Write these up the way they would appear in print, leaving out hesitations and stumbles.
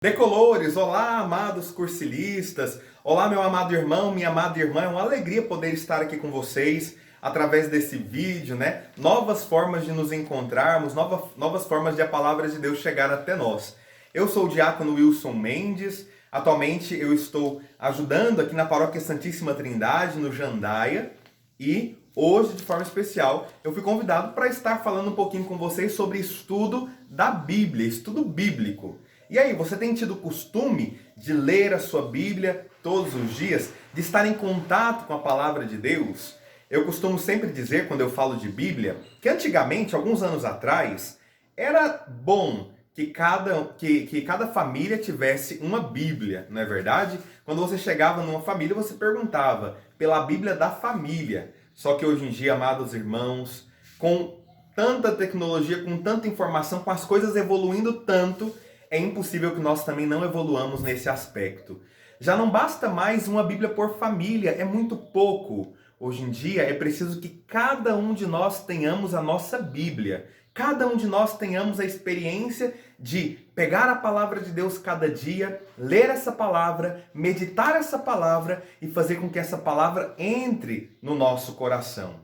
Decolores, olá, amados cursilistas, olá, meu amado irmão, minha amada irmã, é uma alegria poder estar aqui com vocês através desse vídeo, né? Novas formas de nos encontrarmos, novas formas de a palavra de Deus chegar até nós. Eu sou o diácono Wilson Mendes, atualmente eu estou ajudando aqui na Paróquia Santíssima Trindade, no Jandaia, e hoje, de forma especial, eu fui convidado para estar falando um pouquinho com vocês sobre estudo da Bíblia, estudo bíblico. E aí, você tem tido o costume de ler a sua Bíblia todos os dias, de estar em contato com a palavra de Deus? Eu costumo sempre dizer, quando eu falo de Bíblia, que antigamente, alguns anos atrás, era bom que cada família tivesse uma Bíblia, não é verdade? Quando você chegava numa família, você perguntava pela Bíblia da família. Só que hoje em dia, amados irmãos, com tanta tecnologia, com tanta informação, com as coisas evoluindo tanto, é impossível que nós também não evoluamos nesse aspecto. Já não basta mais uma Bíblia por família, é muito pouco. Hoje em dia é preciso que cada um de nós tenhamos a nossa Bíblia. Cada um de nós tenhamos a experiência de pegar a palavra de Deus cada dia, ler essa palavra, meditar essa palavra e fazer com que essa palavra entre no nosso coração.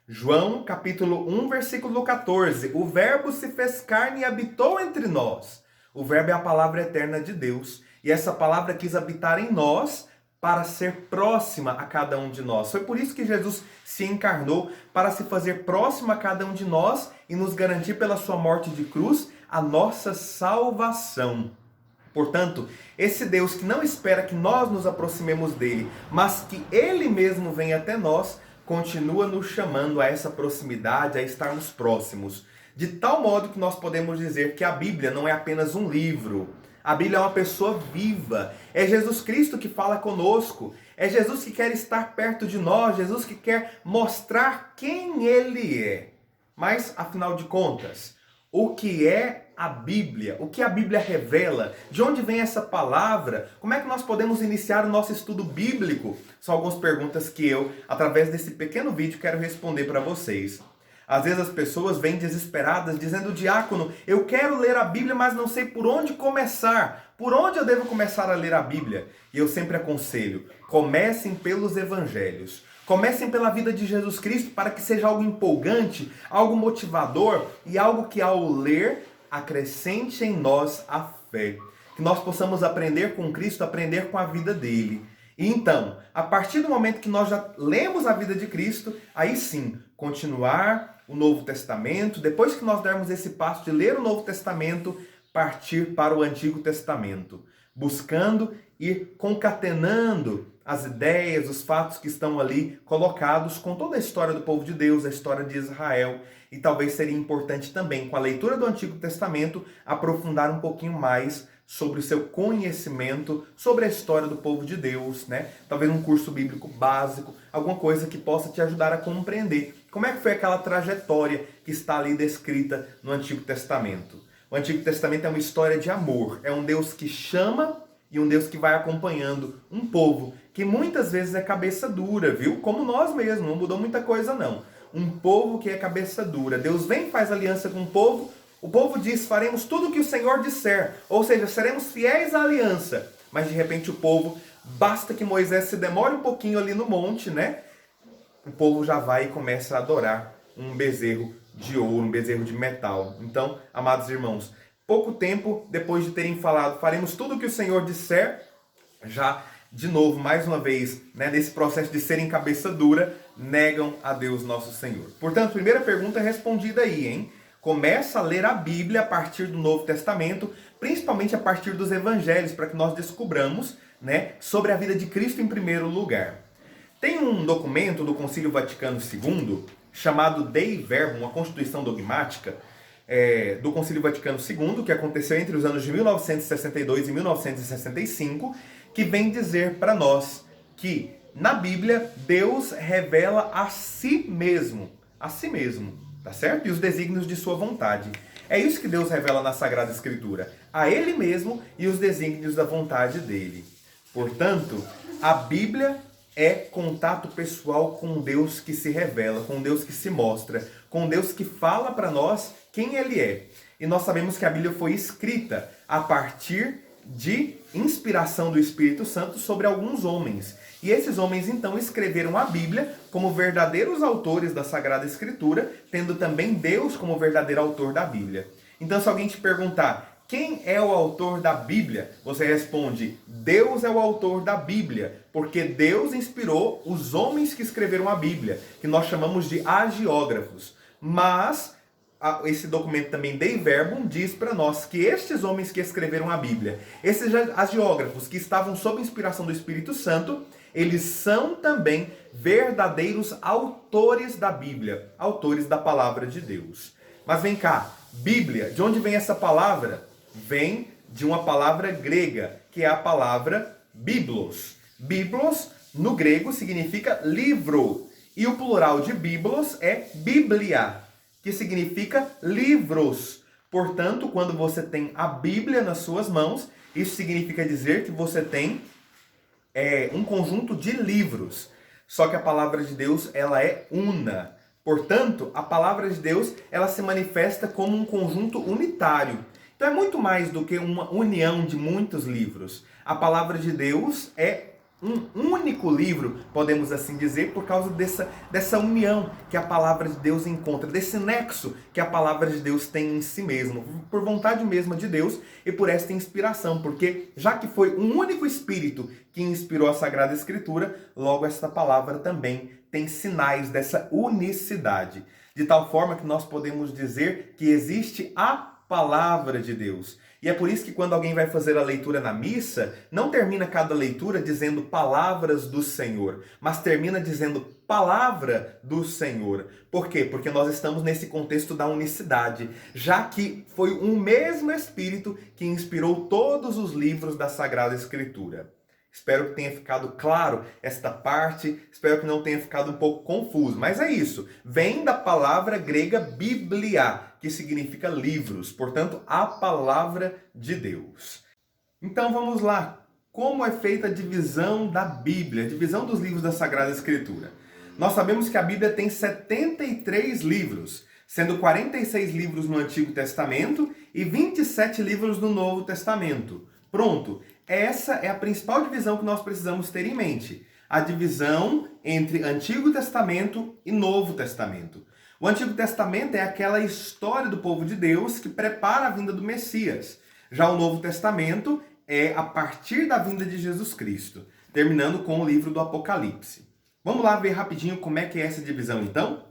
João capítulo 1, versículo 14. O Verbo se fez carne e habitou entre nós. O Verbo é a palavra eterna de Deus. E essa palavra quis habitar em nós para ser próxima a cada um de nós. Foi por isso que Jesus se encarnou, para se fazer próximo a cada um de nós e nos garantir pela sua morte de cruz a nossa salvação. Portanto, esse Deus que não espera que nós nos aproximemos dele, mas que ele mesmo vem até nós, continua nos chamando a essa proximidade, a estarmos próximos. De tal modo que nós podemos dizer que a Bíblia não é apenas um livro. A Bíblia é uma pessoa viva. É Jesus Cristo que fala conosco. É Jesus que quer estar perto de nós. Jesus que quer mostrar quem Ele é. Mas, afinal de contas, o que é a Bíblia? O que a Bíblia revela? De onde vem essa palavra? Como é que nós podemos iniciar o nosso estudo bíblico? São algumas perguntas que eu, através desse pequeno vídeo, quero responder para vocês. Às vezes as pessoas vêm desesperadas dizendo: diácono, eu quero ler a Bíblia, mas não sei por onde começar. Por onde eu devo começar a ler a Bíblia? E eu sempre aconselho: comecem pelos evangelhos. Comecem pela vida de Jesus Cristo para que seja algo empolgante, algo motivador e algo que ao ler acrescente em nós a fé. Que nós possamos aprender com Cristo, aprender com a vida dele. E então, a partir do momento que nós já lemos a vida de Cristo, aí sim, continuar o Novo Testamento, depois que nós dermos esse passo de ler o Novo Testamento, partir para o Antigo Testamento, buscando ir concatenando as ideias, os fatos que estão ali colocados com toda a história do povo de Deus, a história de Israel. E talvez seria importante também, com a leitura do Antigo Testamento, aprofundar um pouquinho mais sobre o seu conhecimento sobre a história do povo de Deus, né? Talvez um curso bíblico básico, alguma coisa que possa te ajudar a compreender como é que foi aquela trajetória que está ali descrita no Antigo Testamento. O Antigo Testamento é uma história de amor, é um Deus que chama e um Deus que vai acompanhando um povo que muitas vezes é cabeça dura, viu? Como nós mesmos, não mudou muita coisa não. Um povo que é cabeça dura. Deus vem e faz aliança com o povo diz: faremos tudo o que o Senhor disser, ou seja, seremos fiéis à aliança. Mas de repente o povo, basta que Moisés se demore um pouquinho ali no monte, né? O povo já vai e começa a adorar um bezerro de ouro, um bezerro de metal. Então, amados irmãos, pouco tempo depois de terem falado: faremos tudo o que o Senhor disser, já de novo, mais uma vez, né, nesse processo de serem cabeça dura, negam a Deus nosso Senhor. Portanto, primeira pergunta é respondida aí, hein? Começa a ler a Bíblia a partir do Novo Testamento, principalmente a partir dos Evangelhos, para que nós descubramos, né, sobre a vida de Cristo em primeiro lugar. Tem um documento do Concílio Vaticano II, chamado Dei Verbum, uma Constituição Dogmática, do Concílio Vaticano II, que aconteceu entre os anos de 1962 e 1965, que vem dizer para nós que na Bíblia Deus revela a si mesmo, tá certo? E os desígnios de sua vontade. É isso que Deus revela na Sagrada Escritura, a Ele mesmo e os desígnios da vontade dele. Portanto, a Bíblia é contato pessoal com Deus que se revela, com Deus que se mostra, com Deus que fala para nós quem Ele é. E nós sabemos que a Bíblia foi escrita a partir de inspiração do Espírito Santo sobre alguns homens. E esses homens então escreveram a Bíblia como verdadeiros autores da Sagrada Escritura, tendo também Deus como verdadeiro autor da Bíblia. Então, se alguém te perguntar quem é o autor da Bíblia, você responde: Deus é o autor da Bíblia, porque Deus inspirou os homens que escreveram a Bíblia, que nós chamamos de agiógrafos. Mas esse documento também, Dei Verbum, diz para nós que estes homens que escreveram a Bíblia, esses agiógrafos que estavam sob inspiração do Espírito Santo, eles são também verdadeiros autores da Bíblia, autores da palavra de Deus. Mas vem cá, Bíblia, de onde vem essa palavra? Vem de uma palavra grega, que é a palavra biblos. Biblos, no grego, significa livro. E o plural de biblos é bíblia, que significa livros. Portanto, quando você tem a Bíblia nas suas mãos, isso significa dizer que você tem um conjunto de livros. Só que a palavra de Deus, ela é una. Portanto, a palavra de Deus, ela se manifesta como um conjunto unitário. Então é muito mais do que uma união de muitos livros. A palavra de Deus é um único livro, podemos assim dizer, por causa dessa união que a palavra de Deus encontra, desse nexo que a palavra de Deus tem em si mesmo, por vontade mesma de Deus e por esta inspiração, porque já que foi um único Espírito que inspirou a Sagrada Escritura, logo esta palavra também tem sinais dessa unicidade, de tal forma que nós podemos dizer que existe a palavra de Deus. E é por isso que quando alguém vai fazer a leitura na missa, não termina cada leitura dizendo palavras do Senhor, mas termina dizendo palavra do Senhor. Por quê? Porque nós estamos nesse contexto da unicidade, já que foi um mesmo Espírito que inspirou todos os livros da Sagrada Escritura. Espero que tenha ficado claro esta parte, espero que não tenha ficado um pouco confuso, mas é isso. Vem da palavra grega biblia, que significa livros, portanto, a palavra de Deus. Então vamos lá. Como é feita a divisão da Bíblia, a divisão dos livros da Sagrada Escritura? Nós sabemos que a Bíblia tem 73 livros, sendo 46 livros no Antigo Testamento e 27 livros no Novo Testamento. Pronto, essa é a principal divisão que nós precisamos ter em mente. A divisão entre Antigo Testamento e Novo Testamento. O Antigo Testamento é aquela história do povo de Deus que prepara a vinda do Messias. Já o Novo Testamento é a partir da vinda de Jesus Cristo, terminando com o livro do Apocalipse. Vamos lá ver rapidinho como é que é essa divisão então?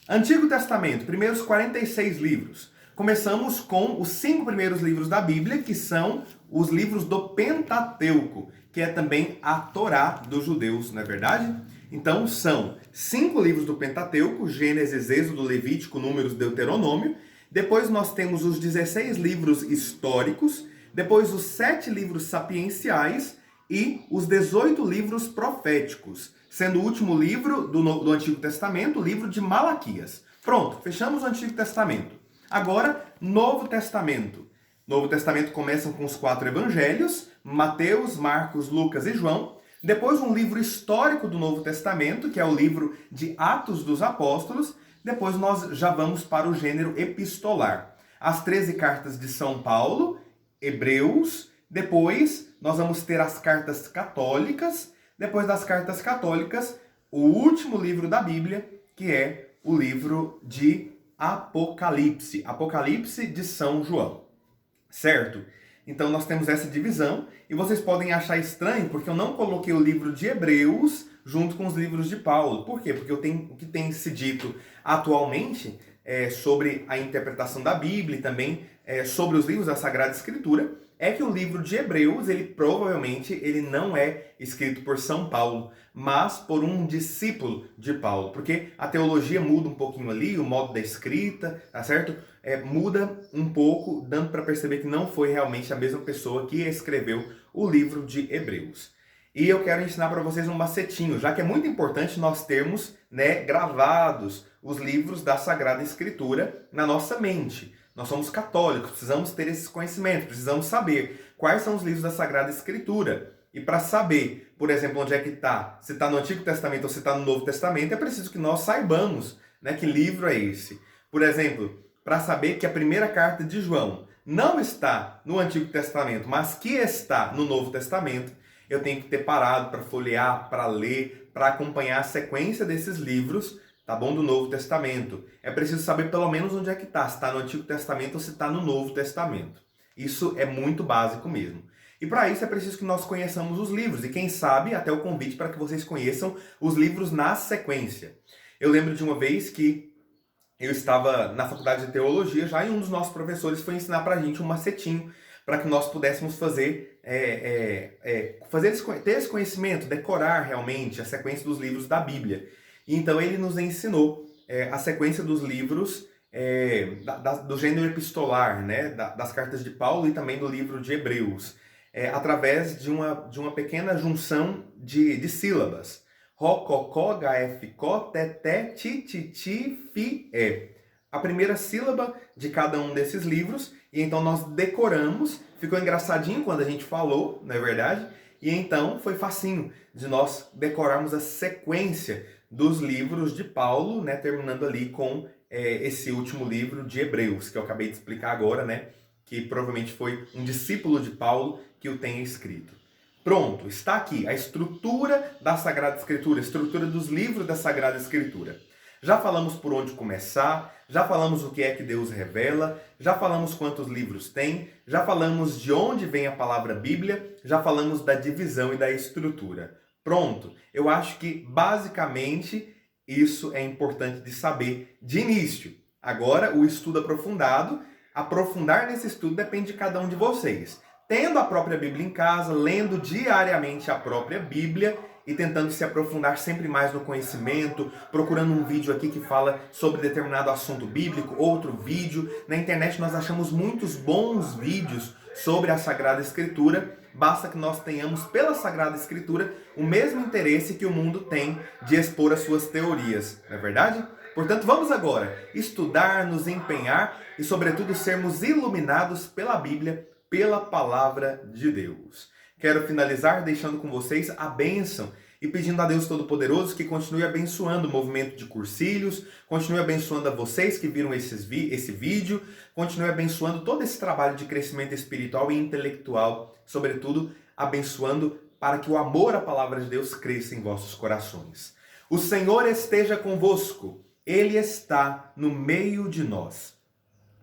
Antigo Testamento, primeiros 46 livros. Começamos com os 5 primeiros livros da Bíblia, que são os livros do Pentateuco, que é também a Torá dos judeus, não é verdade? Então são 5 livros do Pentateuco, Gênesis, Êxodo, Levítico, Números, Deuteronômio. Depois nós temos os 16 livros históricos, depois os 7 livros sapienciais e os 18 livros proféticos, sendo o último livro do Antigo Testamento, o livro de Malaquias. Pronto, fechamos o Antigo Testamento. Agora, Novo Testamento. Novo Testamento começa com os 4 evangelhos, Mateus, Marcos, Lucas e João. Depois um livro histórico do Novo Testamento, que é o livro de Atos dos Apóstolos. Depois nós já vamos para o gênero epistolar. As 13 cartas de São Paulo, Hebreus. Depois nós vamos ter as cartas católicas. Depois das cartas católicas, o último livro da Bíblia, que é o livro de Apocalipse. Apocalipse de São João. Certo? Então nós temos essa divisão e vocês podem achar estranho porque eu não coloquei o livro de Hebreus junto com os livros de Paulo. Por quê? Porque o que tem se dito atualmente sobre a interpretação da Bíblia e também sobre os livros da Sagrada Escritura é que o livro de Hebreus, ele provavelmente não é escrito por São Paulo, mas por um discípulo de Paulo, porque a teologia muda um pouquinho ali, o modo da escrita, tá certo? Muda um pouco, dando para perceber que não foi realmente a mesma pessoa que escreveu o livro de Hebreus. E eu quero ensinar para vocês um macetinho, já que é muito importante nós termos gravados os livros da Sagrada Escritura na nossa mente. Nós somos católicos, precisamos ter esses conhecimentos, precisamos saber quais são os livros da Sagrada Escritura. E para saber, por exemplo, onde é que está, se está no Antigo Testamento ou se está no Novo Testamento, é preciso que nós saibamos que livro é esse. Por exemplo, para saber que a primeira carta de João não está no Antigo Testamento, mas que está no Novo Testamento, eu tenho que ter parado para folhear, para ler, para acompanhar a sequência desses livros, tá bom? Do Novo Testamento. É preciso saber pelo menos onde é que está, se está no Antigo Testamento ou se está no Novo Testamento. Isso é muito básico mesmo. E para isso é preciso que nós conheçamos os livros, e quem sabe até o convite para que vocês conheçam os livros na sequência. Eu lembro de uma vez que eu estava na faculdade de teologia já, e um dos nossos professores foi ensinar para a gente um macetinho para que nós pudéssemos ter esse conhecimento, decorar realmente a sequência dos livros da Bíblia. E então ele nos ensinou a sequência dos livros do gênero epistolar, né, das cartas de Paulo e também do livro de Hebreus, através de uma pequena junção de sílabas. Rococó, gaficó, teté, tititi, fi, é. A primeira sílaba de cada um desses livros, e então nós decoramos. Ficou engraçadinho quando a gente falou, não é verdade? E então foi facinho de nós decorarmos a sequência dos livros de Paulo, né, terminando ali com esse último livro de Hebreus, que eu acabei de explicar agora, né, que provavelmente foi um discípulo de Paulo que o tenha escrito. Pronto, está aqui a estrutura da Sagrada Escritura, a estrutura dos livros da Sagrada Escritura. Já falamos por onde começar, já falamos o que é que Deus revela, já falamos quantos livros tem, já falamos de onde vem a palavra Bíblia, já falamos da divisão e da estrutura. Pronto, eu acho que basicamente isso é importante de saber de início. Agora, o estudo aprofundar nesse estudo depende de cada um de vocês. Tendo a própria Bíblia em casa, lendo diariamente a própria Bíblia e tentando se aprofundar sempre mais no conhecimento, procurando um vídeo aqui que fala sobre determinado assunto bíblico, outro vídeo. Na internet nós achamos muitos bons vídeos sobre a Sagrada Escritura. Basta que nós tenhamos pela Sagrada Escritura o mesmo interesse que o mundo tem de expor as suas teorias, não é verdade? Portanto, vamos agora estudar, nos empenhar e, sobretudo, sermos iluminados pela Bíblia, pela palavra de Deus. Quero finalizar deixando com vocês a bênção e pedindo a Deus Todo-Poderoso que continue abençoando o movimento de cursilhos, continue abençoando a vocês que viram esse vídeo, continue abençoando todo esse trabalho de crescimento espiritual e intelectual, sobretudo abençoando para que o amor à palavra de Deus cresça em vossos corações. O Senhor esteja convosco, Ele está no meio de nós.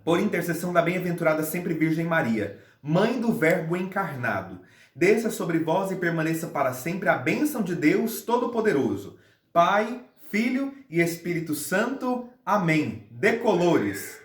Por intercessão da bem-aventurada sempre Virgem Maria, Mãe do Verbo encarnado, desça sobre vós e permaneça para sempre a bênção de Deus Todo-Poderoso, Pai, Filho e Espírito Santo. Amém. Decolores.